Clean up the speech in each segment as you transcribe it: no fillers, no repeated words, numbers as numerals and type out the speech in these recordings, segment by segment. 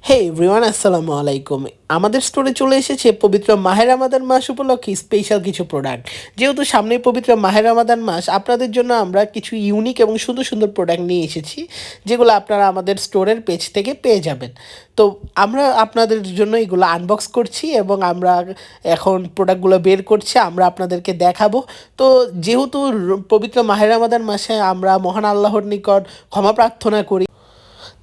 হে everyone, আসসালামু আলাইকুম। আমাদের স্টোরে চলে এসেছে পবিত্র মাহে রমাদান মাস উপলক্ষে স্পেশাল কিছু প্রোডাক্ট। যেহেতু সামনেই পবিত্র মাহে রমাদান মাস, আপনাদের জন্য আমরা কিছু ইউনিক এবং সুন্দর সুন্দর প্রোডাক্ট নিয়ে এসেছি, যেগুলো আপনারা আমাদের স্টোরের পেজ থেকে পেয়ে যাবেন। তো আমরা আপনাদের জন্য এগুলো আনবক্স করছি এবং আমরা এখন প্রোডাক্টগুলো বের করছি, আমরা আপনাদেরকে দেখাবো। তো যেহেতু পবিত্র মাহে রমাদান মাসে আমরা মহান আল্লাহর নিকট ক্ষমা প্রার্থনা করি,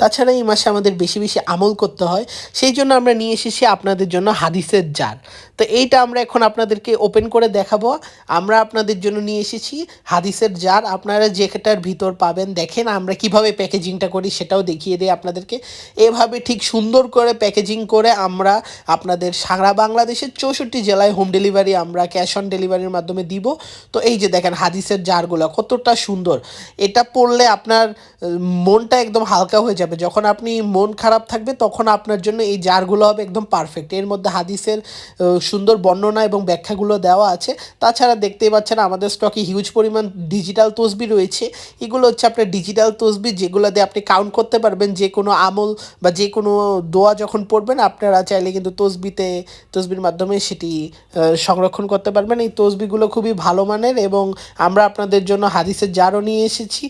তাছাড়া এই মাসে আমাদের বেশি বেশি আমল করতে হয়, সেই জন্য আমরা নিয়ে এসেছি আপনাদের জন্য হাদিসের জার। তো এইটা আমরা এখন আপনাদেরকে ওপেন করে দেখাবো। আমরা আপনাদের জন্য নিয়ে এসেছি হাদিসের জার। আপনারা যেটার ভিতর পাবেন, দেখেন আমরা কিভাবে প্যাকেজিংটা করি সেটাও দেখিয়ে দিই আপনাদেরকে। এভাবে ঠিক সুন্দর করে প্যাকেজিং করে আমরা আপনাদের সারা বাংলাদেশের 64 জেলায় হোম ডেলিভারি, আমরা ক্যাশ অন ডেলিভারির মাধ্যমে দিব। তো এই যে দেখেন হাদিসের জারগুলো কতটা সুন্দর, এটা পড়লে আপনার মনটা একদম হালকা হয়ে যাবে। যখন আপনি মন খারাপ থাকবে তখন আপনার জন্য এই জারগুলো হবে একদম পারফেক্ট। এর মধ্যে হাদিসের সুন্দর বর্ণনা এবং ব্যাখ্যাগুলো দেওয়া আছে। তাছাড়া দেখতেই পাচ্ছেন আমাদের স্টকে হিউজ পরিমাণ ডিজিটাল তসবি রয়েছে। এগুলো হচ্ছে আপনার ডিজিটাল তসবি, যেগুলো দিয়ে আপনি কাউন্ট করতে পারবেন যে কোনো আমল বা যে কোনো দোয়া যখন পড়বেন, আপনারা চাইলে কিন্তু তসবির মাধ্যমে সেটি সংরক্ষণ করতে পারবেন। এই তসবিগুলো খুবই ভালো মানের এবং আমরা আপনাদের জন্য হাদিসের জারও নিয়ে এসেছি।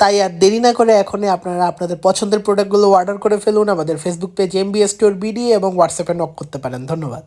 তাই আর দেরি না করে এখনই আপনারা আপনাদের পছন্দের প্রোডাক্টগুলো অর্ডার করে ফেলুন। আমাদের Facebook page MB store BD এবং হোয়াটসঅ্যাপে নক করতে পারেন। ধন্যবাদ।